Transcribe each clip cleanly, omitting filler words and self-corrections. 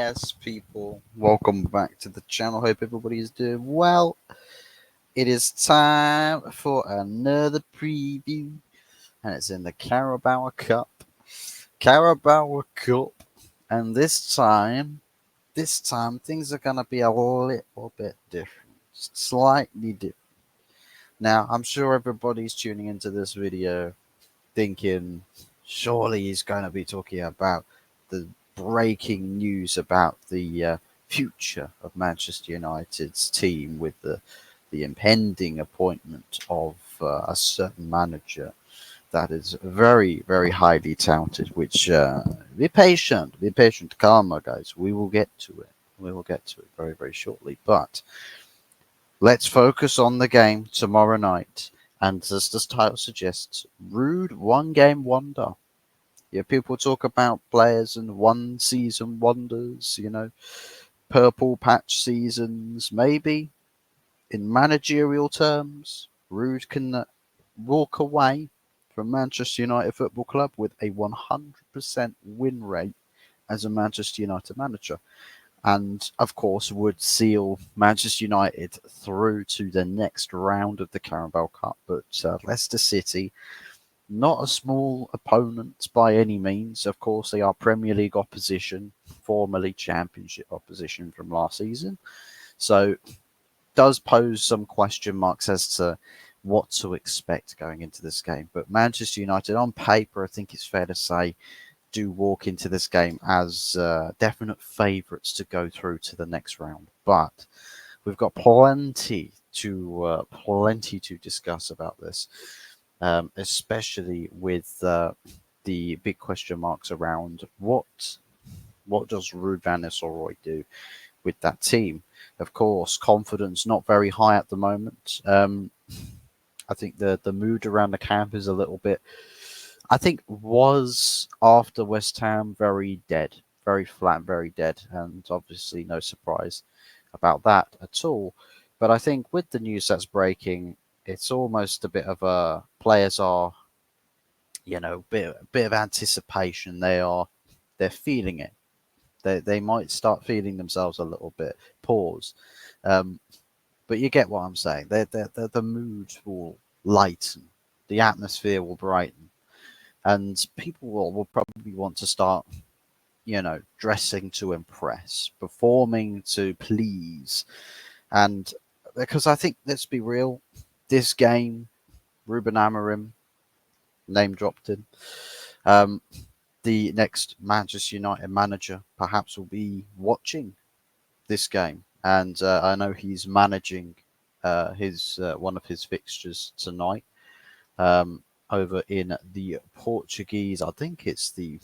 Yes, people, welcome back to the channel. Hope everybody is doing well. It is time for another preview, and it's in the Carabao Cup. Carabao Cup, and this time things are gonna be a little bit different, slightly different. Now, I'm sure everybody's tuning into this video thinking, surely he's going to be talking about the breaking news about the future of Manchester United's team with the impending appointment of a certain manager that is very, very highly touted. Which be patient, calma, guys. We will get to it. We will get to it very, very shortly. But let's focus on the game tomorrow night. And as the title suggests, Ruud one game wonder. Yeah, people talk about players and one season wonders, purple patch seasons. Maybe in managerial terms, Ruud can walk away from Manchester United Football Club with a 100% win rate as a Manchester United manager, and of course would seal Manchester United through to the next round of the Carabao Cup. But Leicester City, not a small opponent by any means. Of course, they are Premier League opposition, formerly Championship opposition from last season. So does pose some question marks as to what to expect going into this game. But Manchester United, on paper, I think it's fair to say, do walk into this game as definite favourites to go through to the next round. But we've got plenty to discuss about this, especially with the big question marks around what does Ruud van Nistelrooy do with that team. Of course, confidence not very high at the moment. I think the mood around the camp is a little bit. I think was after West Ham very dead, very flat, very dead, and obviously no surprise about that at all. But I think with the news that's breaking, it's almost a bit of a players are, bit of anticipation. They're feeling it. They might start feeling themselves a little bit. Pause. Um, but you get what I'm saying. The mood will lighten, the atmosphere will brighten, and people will probably want to start, dressing to impress, performing to please. And because I think, let's be real, this game, Ruben Amorim, name dropped in, the next Manchester United manager perhaps will be watching this game. And I know he's managing his one of his fixtures tonight over in the Portuguese. I think it's the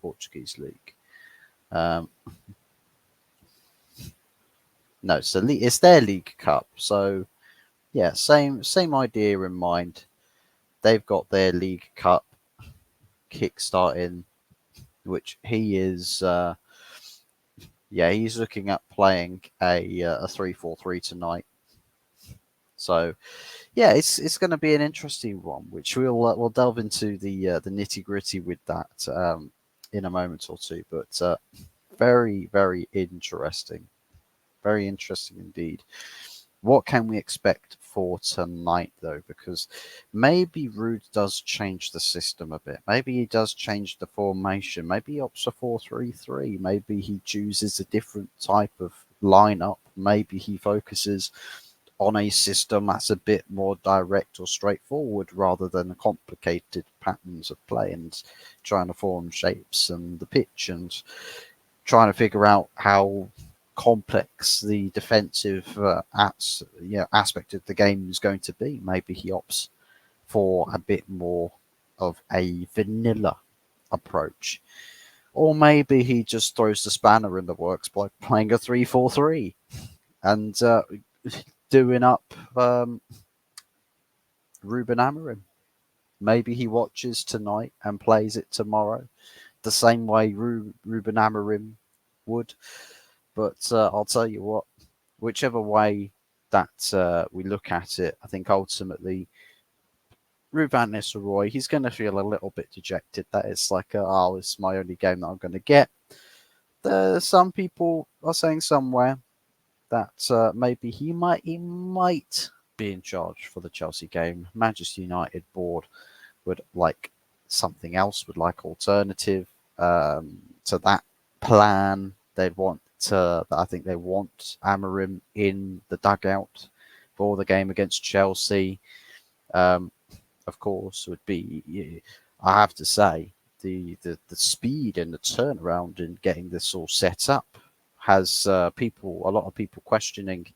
Portuguese league. Um, no, it's their League Cup. So yeah, same idea in mind. They've got their League Cup kick-starting, which he is. He's looking at playing a 3-4-3 tonight. So yeah, it's going to be an interesting one, which we'll delve into the nitty gritty with that in a moment or two. But very, very interesting. Very interesting indeed. What can we expect for tonight, though? Because maybe Ruud does change the system a bit. Maybe he does change the formation. Maybe he opts for 4-3-3. Maybe he chooses a different type of lineup. Maybe he focuses on a system that's a bit more direct or straightforward rather than complicated patterns of play and trying to form shapes and the pitch and trying to figure out how complex the defensive aspect of the game is going to be. Maybe he opts for a bit more of a vanilla approach. Or maybe he just throws the spanner in the works by playing a 3-4-3 and doing up Ruben Amorim. Maybe he watches tonight and plays it tomorrow the same way Ruben Amorim would. But I'll tell you what, whichever way that we look at it, I think ultimately Ruud van Nistelrooy, he's going to feel a little bit dejected that it's like, it's my only game that I'm going to get. Some people are saying somewhere that maybe he might be in charge for the Chelsea game. Manchester United board would like something else, would like alternative to that plan. They'd want to. I think they want Amorim in the dugout for the game against Chelsea. Um, of course, would be. I have to say the speed and the turnaround in getting this all set up has a lot of people questioning.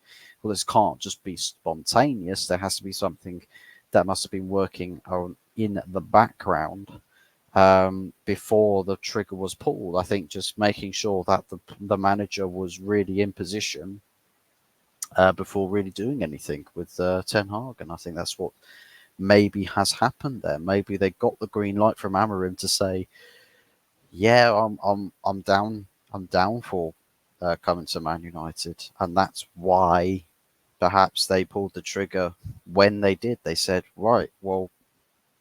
Well, this can't just be spontaneous. There has to be something that must have been working on in the background before the trigger was pulled. I think just making sure that the manager was really in position before really doing anything with Ten Hag, and I think that's what maybe has happened there. Maybe they got the green light from Amorim to say, "Yeah, I'm down for coming to Man United," and that's why perhaps they pulled the trigger when they did. They said, "Right, well,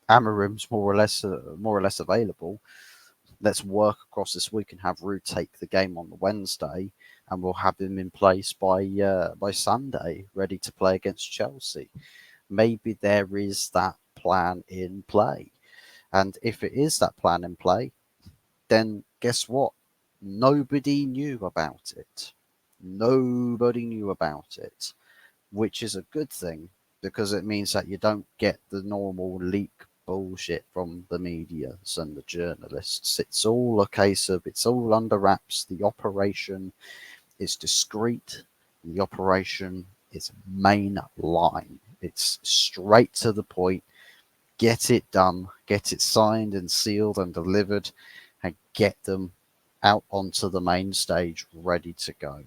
Amorim's more or less available. Let's work across this week and have Ruud take the game on the Wednesday, and we'll have him in place by Sunday, ready to play against Chelsea." Maybe there is that plan in play. And if it is that plan in play, then guess what? Nobody knew about it. Nobody knew about it, which is a good thing because it means that you don't get the normal leak bullshit from the medias and the journalists. It's all a case of it's all under wraps. The operation is discreet. The operation is main line. It's straight to the point. Get it done, get it signed and sealed and delivered, and get them out onto the main stage ready to go.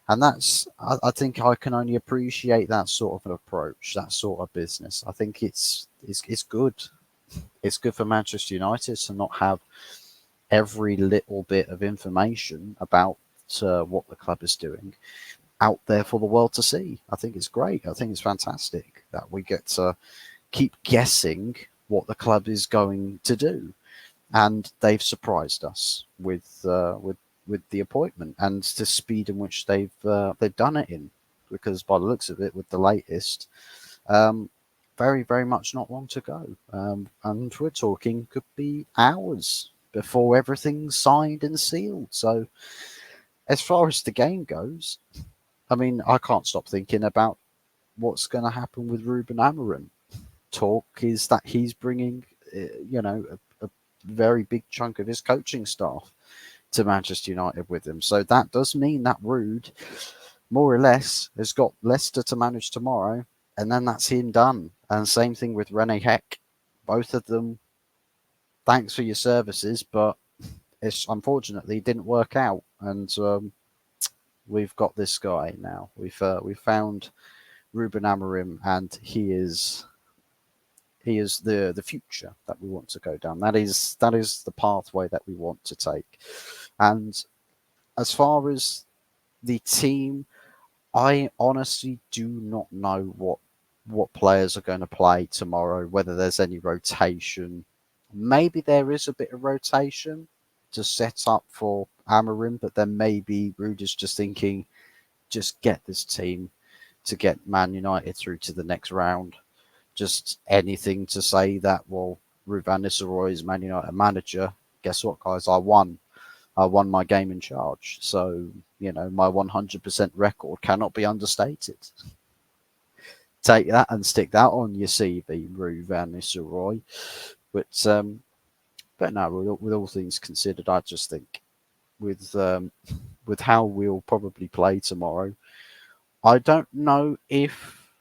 And I think I can only appreciate that sort of an approach, that sort of business. I think it's good. It's good for Manchester United to not have every little bit of information about what the club is doing out there for the world to see. I think it's great. I think it's fantastic that we get to keep guessing what the club is going to do, and they've surprised us with the appointment and the speed in which they've done it in. Because by the looks of it, with the latest, um, very much not long to go, and we're talking could be hours before everything's signed and sealed. So as far as the game goes, I mean, I can't stop thinking about what's going to happen with Ruben Amorim. Talk is that he's bringing, a very big chunk of his coaching staff to Manchester United with him. So that does mean that Ruud, more or less, has got Leicester to manage tomorrow, and then that's him done. And same thing with Rene Heck. Both of them, thanks for your services, but it's unfortunately didn't work out. And we've got this guy now. We've found Ruben Amorim, and he is the future that we want to go down. That is the pathway that we want to take. And as far as the team, I honestly do not know what players are going to play tomorrow, whether there's any rotation. Maybe there is a bit of rotation to set up for Amorim, but then maybe Ruud is just thinking, just get this team to get Man United through to the next round. Just anything to say that, well, Ruud van Nistelrooy is Man United manager. Guess what, guys? I won. I won my game in charge. So, my 100% record cannot be understated. Take that and stick that on your CV, Ruud van Nistelrooy. But no, with all things considered, I just think with how we'll probably play tomorrow, I don't know if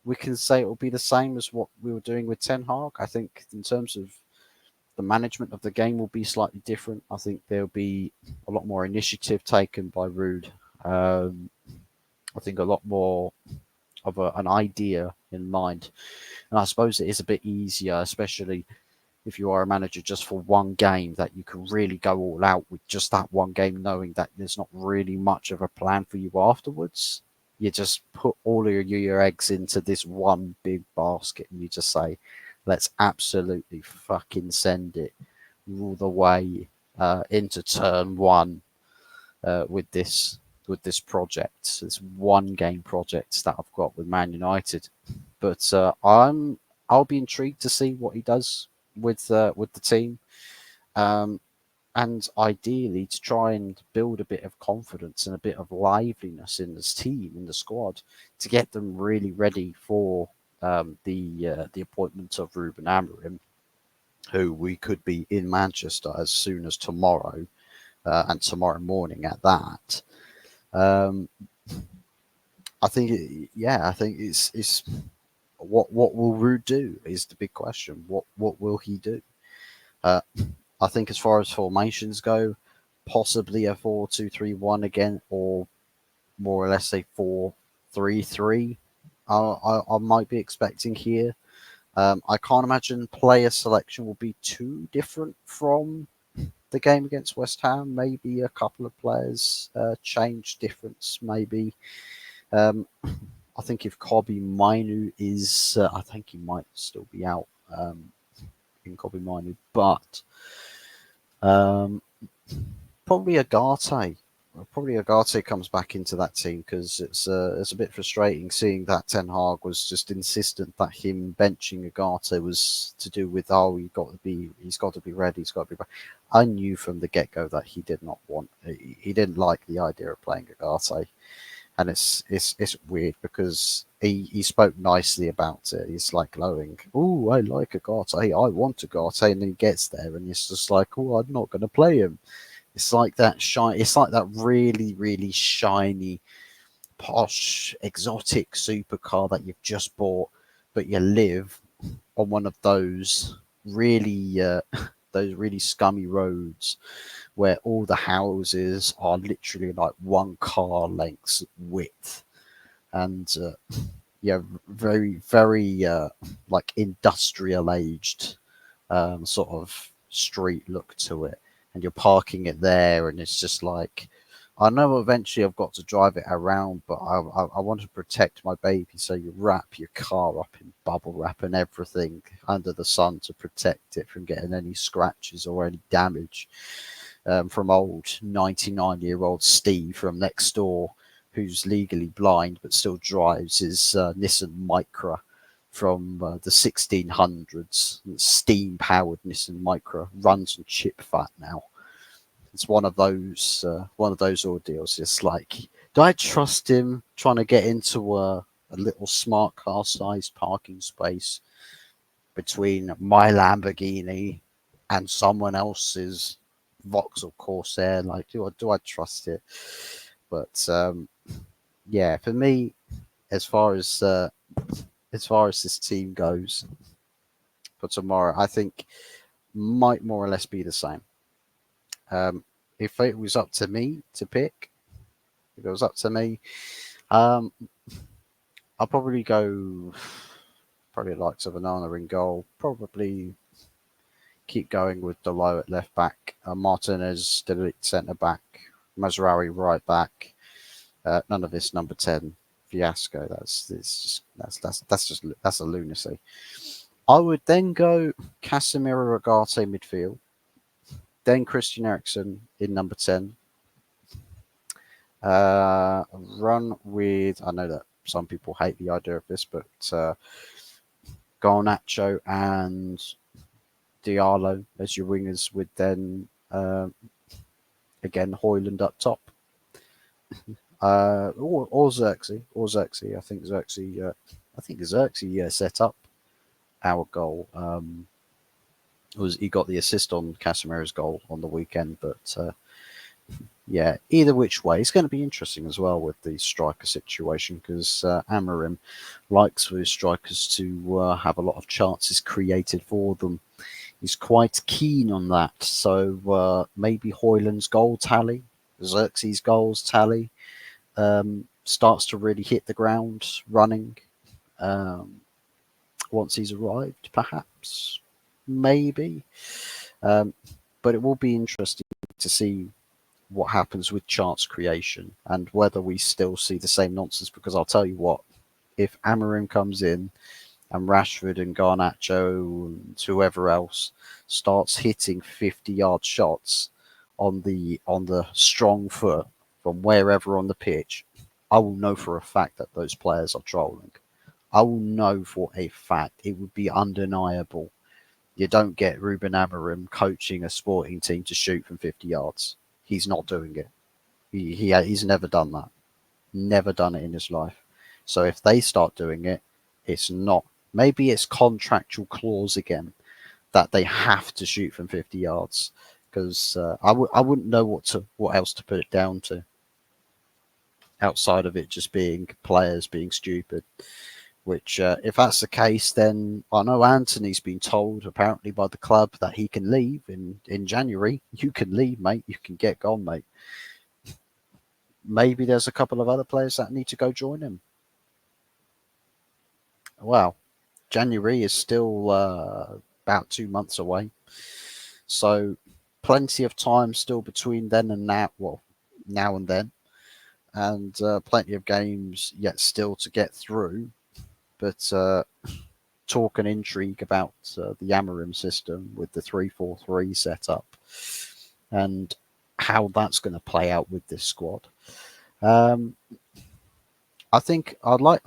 we can say it will be the same as what we were doing with Ten Hag. I think in terms of the management of the game will be slightly different. I think there'll be a lot more initiative taken by Ruud. I think a lot more of an idea in mind. And I suppose it is a bit easier, especially if you are a manager just for one game, that you can really go all out with just that one game, knowing that there's not really much of a plan for you afterwards. You just put all of your eggs into this one big basket and you just say, let's absolutely fucking send it all the way into turn one. with this project, this one game project that I've got with Man United. But I'll be intrigued to see what he does with the team. Um, and ideally to try and build a bit of confidence and a bit of liveliness in this team, in the squad, to get them really ready for the appointment of Ruben Amorim, who we could be in Manchester as soon as tomorrow, and tomorrow morning at that. Um, I think, I think it's what will Ruud do is the big question. What will he do? Uh, I think as far as formations go, possibly a 4-2-3-1 again, or more or less a 4-3-3. I might be expecting here. I can't imagine player selection will be too different from the game against West Ham. Maybe a couple of players change difference. Maybe I think if Kobe Mainu is, I think he might still be out in Kobe Mainu, but um, probably Agate. Probably Agate comes back into that team because it's a bit frustrating seeing that Ten Hag was just insistent that him benching Agate was to do with he's got to be ready, he's got to be ready. I knew from the get go that he did not want, he didn't like the idea of playing Agate, and it's weird because he spoke nicely about it. He's like glowing, oh, I like Agate, I want Agate, and then he gets there and it's just like, oh, I'm not going to play him. It's like that shine. It's like that really, really shiny, posh, exotic supercar that you've just bought, but you live on one of really, those really scummy roads where all the houses are literally like one car length's width, and yeah, very, very like industrial aged sort of street look to it, and you're parking it there, and it's just like, I know eventually I've got to drive it around, but I want to protect my baby, so you wrap your car up in bubble wrap and everything under the sun to protect it from getting any scratches or any damage from old 99-year-old Steve from next door, who's legally blind but still drives his Nissan Micra from the 1600s. Steam-powered Nissan Micra, runs on chip fat now. It's one of those ordeals. It's like, do I trust him trying to get into a little smart car-sized parking space between my Lamborghini and someone else's Vauxhall Corsair? Like, do I trust it? But yeah, for me, as far as this team goes for tomorrow, I think might more or less be the same. If it was up to me to pick, if it was up to me, um, I'll probably go probably likes of Onana in goal. Probably keep going with Delo at left back, Martinez the centre back, Mazraoui right back. None of this number 10 fiasco. That's a lunacy. I would then go Casemiro Agate midfield, then Christian Eriksen in number 10. Run with, I know that some people hate the idea of this, but Garnacho and Diallo as your wingers, with then again Højlund up top. Or Xerxes. I think Xerxes set up our goal. He got the assist on Casemiro's goal on the weekend, but yeah, either which way, it's going to be interesting as well with the striker situation, because Amorim likes for his strikers to have a lot of chances created for them. He's quite keen on that. So maybe Højlund's goal tally, Xerxes' goals tally, starts to really hit the ground running once he's arrived, perhaps, maybe. But it will be interesting to see what happens with chance creation and whether we still see the same nonsense. Because I'll tell you what, if Amorim comes in and Rashford and Garnacho and whoever else starts hitting 50-yard shots on the strong foot, from wherever on the pitch, I will know for a fact that those players are trolling. I will know for a fact. It would be undeniable. You don't get Ruben Amorim coaching a sporting team to shoot from 50 yards. He's not doing it. He's never done that. Never done it in his life. So if they start doing it, it's not. Maybe it's contractual clause again that they have to shoot from 50 yards. Because I wouldn't know what else to put it down to outside of it just being players being stupid. Which, if that's the case, then I know Anthony's been told apparently by the club that he can leave in January. You can leave, mate. You can get gone, mate. Maybe there's a couple of other players that need to go join him. Wow, January is still about 2 months away, so plenty of time still between then and now. Well, now and then, and plenty of games yet still to get through. But talk and intrigue about the Amorim system with the 3-4-3 setup and how that's going to play out with this squad. I think I'll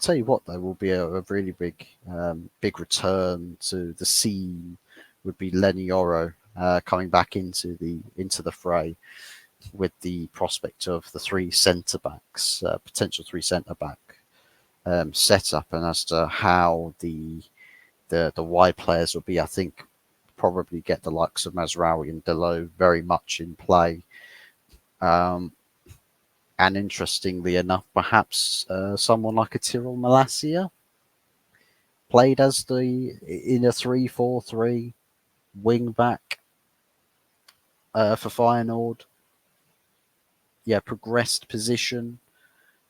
tell you what, though, will be a really big return to the scene would be Lenny Oro coming back into the fray with the prospect of the three centre backs, potential three centre back setup, and as to how the wide players will be. I think probably get the likes of Mazraoui and Delo very much in play. And interestingly enough, perhaps someone like a Tyrell Malacia played as in a 3-4-3 wing back for Feyenoord. Yeah, progressed position.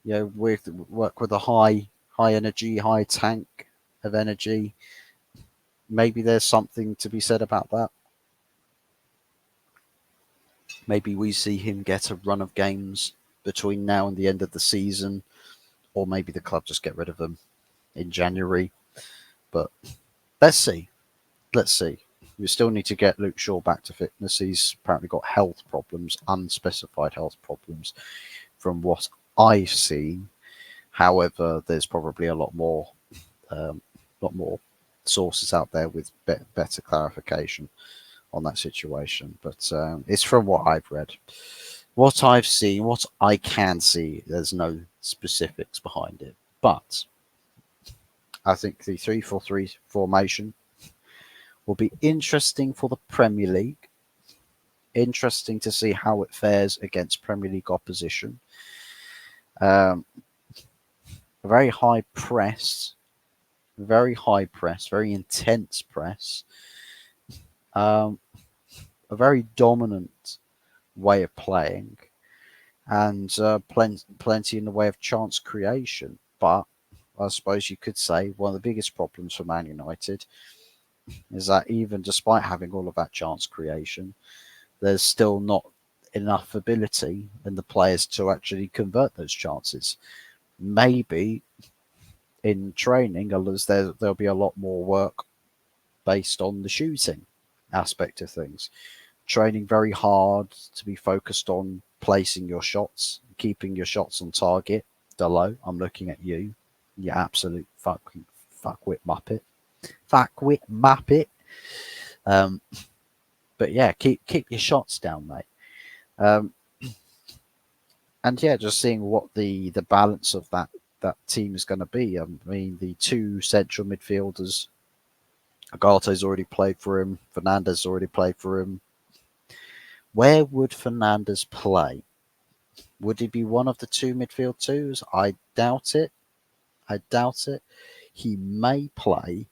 Work with a high energy, high tank of energy. Maybe there's something to be said about that. Maybe we see him get a run of games between now and the end of the season, or maybe the club just get rid of him in January. But let's see. We still need to get Luke Shaw back to fitness. He's apparently got health problems, unspecified health problems, from what I've seen. However, there's probably a lot more sources out there with better clarification on that situation. But it's from what I've read. What I've seen, what I can see, there's no specifics behind it. But I think the 3-4-3 formation will be interesting for the Premier League. Interesting to see how it fares against Premier League opposition. A very high press, very intense press. A very dominant way of playing, and plenty in the way of chance creation. But I suppose you could say one of the biggest problems for Man United is that even despite having all of that chance creation, there's still not enough ability in the players to actually convert those chances. Maybe in training, there'll be a lot more work based on the shooting aspect of things. Training very hard to be focused on placing your shots, keeping your shots on target. Delo, I'm looking at you. You absolute fuckwit muppet. Fuckwit muppet. But yeah, keep your shots down, mate. And yeah, just seeing what the balance of that team is going to be. I mean, the two central midfielders, Agate's already played for him. Fernandes already played for him. Where would Fernandes play? Would he be one of the two midfield twos? I doubt it. He may play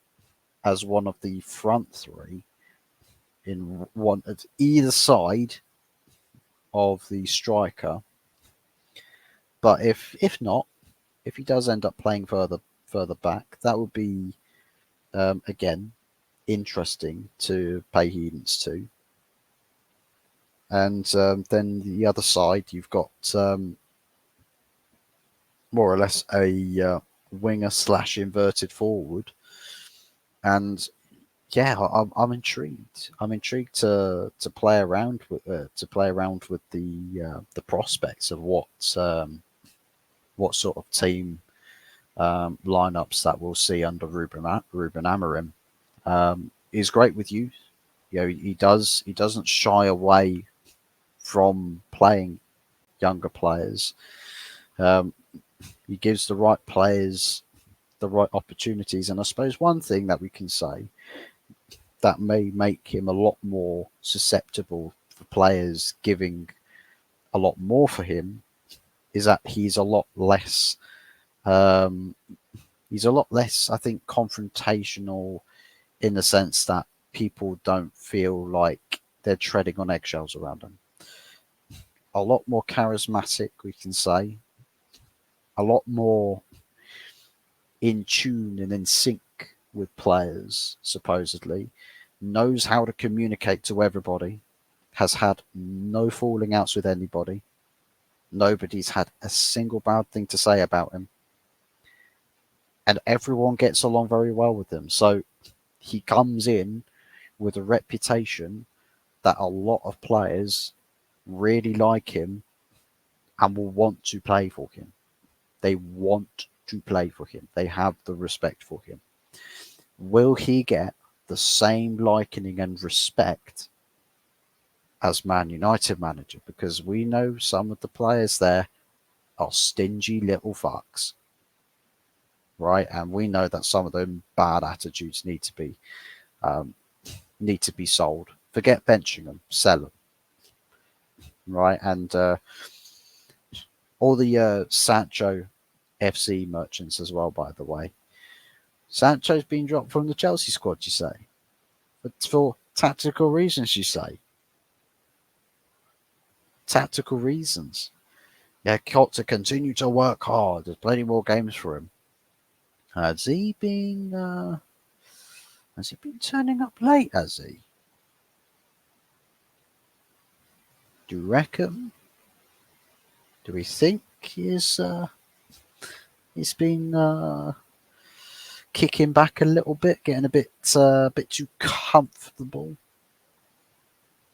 as one of the front three in one at either side of the striker. But if not, if he does end up playing further back, that would be again interesting to pay heedance to. And then the other side, you've got more or less a winger / inverted forward, and yeah, I'm intrigued. I'm intrigued to play around with the prospects of what sort of team lineups that we'll see under Ruben Amorim. He's great with youth. You know, he doesn't shy away from playing younger players. Um, he gives the right players the right opportunities, and I suppose one thing that we can say that may make him a lot more susceptible for players giving a lot more for him is that um, he's a lot less, I think, confrontational in the sense that people don't feel like they're treading on eggshells around him. A lot more charismatic, we can say. A lot more in tune and in sync with players, supposedly. Knows how to communicate to everybody. Has had no falling outs with anybody. Nobody's had a single bad thing to say about him. And everyone gets along very well with him. So he comes in with a reputation that a lot of players really like him and will want to play for him. They want to play for him. They have the respect for him. Will he get the same likening and respect as Man United manager? Because we know some of the players there are stingy little fucks, right? And we know that some of them bad attitudes um, need to be sold. Forget benching them, sell them, right? And all the Sancho FC merchants as well, by the way. Sancho's been dropped from the Chelsea squad, you say? But for tactical reasons, you say? Tactical reasons. Yeah, got to continue to work hard. There's plenty more games for him. Has he been? Has he been turning up late? Has he? Do you reckon? Do we think he's been kicking back a little bit, getting a bit too comfortable?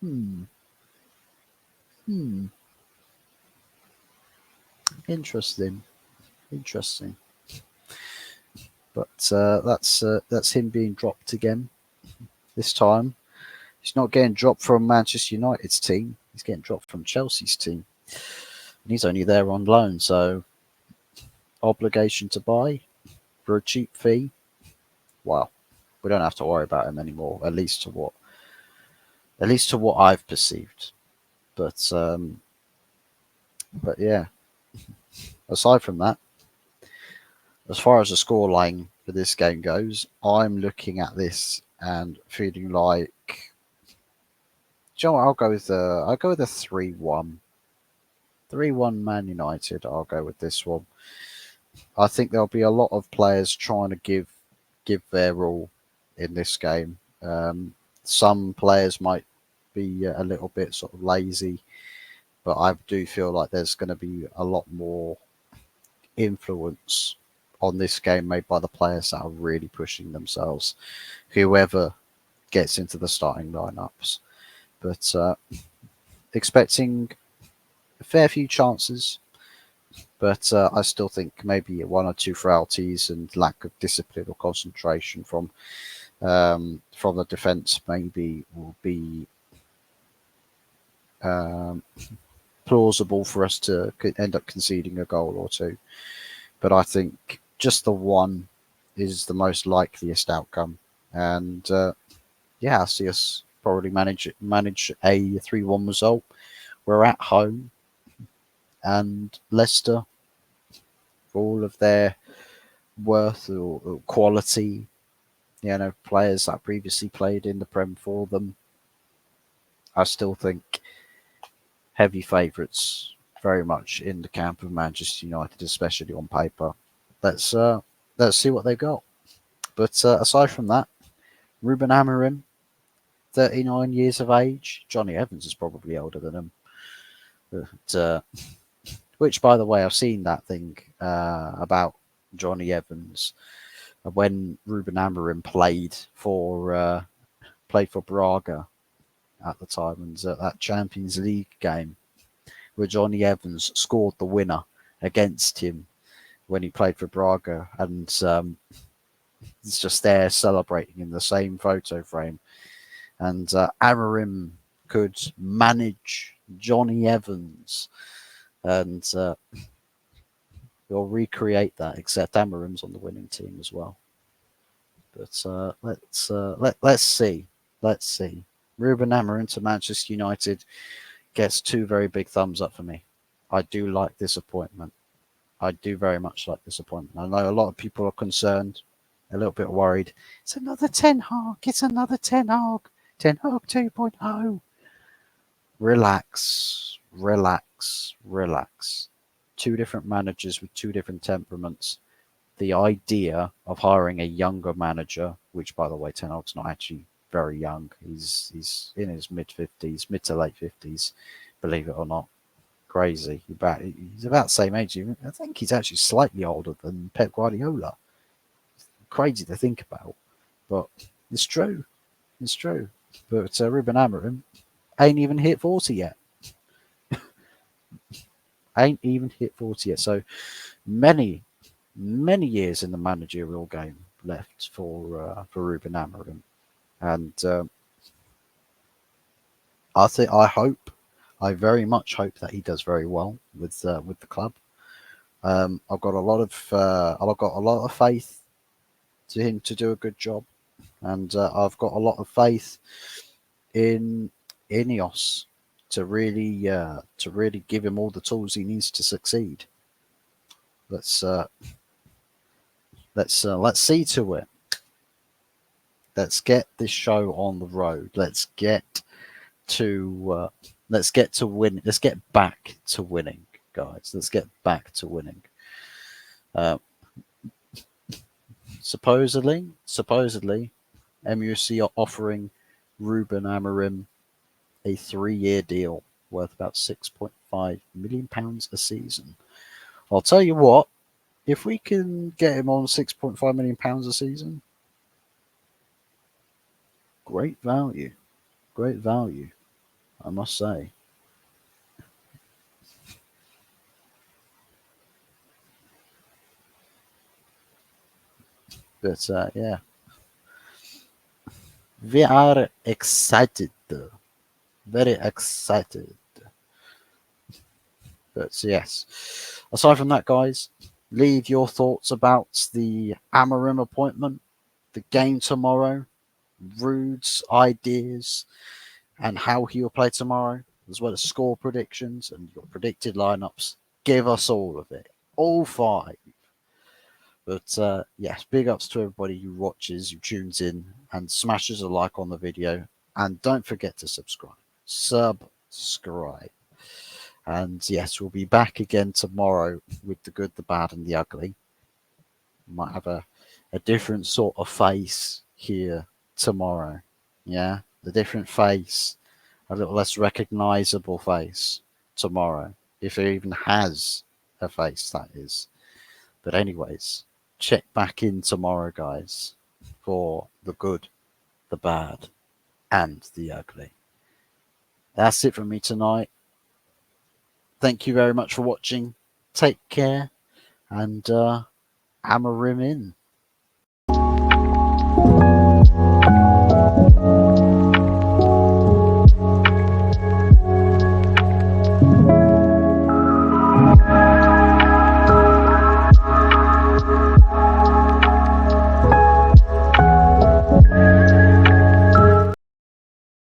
Hmm. Hmm. Interesting. Interesting. But that's him being dropped again. This time, he's not getting dropped from Manchester United's team. He's getting dropped from Chelsea's team, and he's only there on loan. So obligation to buy for a cheap fee. Well, we don't have to worry about him anymore. At least to what I've perceived. But yeah. Aside from that, as far as the scoreline for this game goes, I'm looking at this and feeling like, do you know what, I'll go with a 3-1. 3-1 Man United. I'll go with this one. I think there'll be a lot of players trying to give their all in this game. Some players might be a little bit sort of lazy, but I do feel like there's going to be a lot more influence on this game made by the players that are really pushing themselves, whoever gets into the starting lineups. But expecting a fair few chances, but I still think maybe one or two frailties and lack of discipline or concentration from the defence maybe will be um, plausible for us to end up conceding a goal or two. But I think just the one is the most likeliest outcome. And yeah, I see us probably manage a 3-1 result. We're at home, and Leicester, for all of their worth or quality, players that previously played in the Prem for them, I still think heavy favourites very much in the camp of Manchester United, especially on paper. Let's see what they've got. But aside from that, Ruben Amorim, 39 years of age. Johnny Evans is probably older than him. But, which, by the way, I've seen that thing about Johnny Evans when Ruben Amorim played for Braga at the time, and that Champions League game where Johnny Evans scored the winner against him when he played for Braga, and he's just there celebrating in the same photo frame. And Amorim could manage Johnny Evans, and we'll recreate that, except Amorim's on the winning team as well. But let's see. Let's see. Ruben Amorim to Manchester United gets 2 very big thumbs up for me. I do like this appointment. I do very much like this appointment. I know a lot of people are concerned, a little bit worried. It's another Ten Hag. It's another Ten Hag. Ten Hag 2.0. Relax, relax, relax. 2 different managers with 2 different temperaments. The idea of hiring a younger manager, which, by the way, Ten Hag's not actually very young. He's in his mid-50s, mid to late 50s, believe it or not. Crazy. He's about the same age. I think he's actually slightly older than Pep Guardiola. Crazy to think about, but it's true. It's true. But Ruben Amorim ain't even hit 40 yet. Ain't even hit 40 yet. So many years in the managerial game left for Ruben Amorim, and I very much hope that he does very well with the club. I've got a lot of faith to him to do a good job, and I've got a lot of faith in Ineos to really give him all the tools he needs to succeed. Let's see to it. Let's get this show on the road. Let's get to win. Let's get back to winning, guys. Let's get back to winning. Supposedly, MUC are offering Ruben Amorim a 3-year deal worth about £6.5 million a season. I'll tell you what, if we can get him on £6.5 million a season, great value, I must say. But yeah, we are excited, very excited. But yes, aside from that, guys, leave your thoughts about the Amorim appointment, the game tomorrow, Ruud's ideas, and how he will play tomorrow, as well as score predictions and your predicted lineups. Give us all of it, all 5. But yes, big ups to everybody who watches, who tunes in, and smashes a like on the video. And don't forget to subscribe. Subscribe. And yes, we'll be back again tomorrow with the good, the bad, and the ugly. We might have a different sort of face here tomorrow. Yeah, the different face, a little less recognizable face tomorrow, if it even has a face, that is. But anyways, check back in tomorrow, guys, for the good, the bad, and the ugly. That's it from me tonight. Thank you very much for watching. Take care, and Amorim in.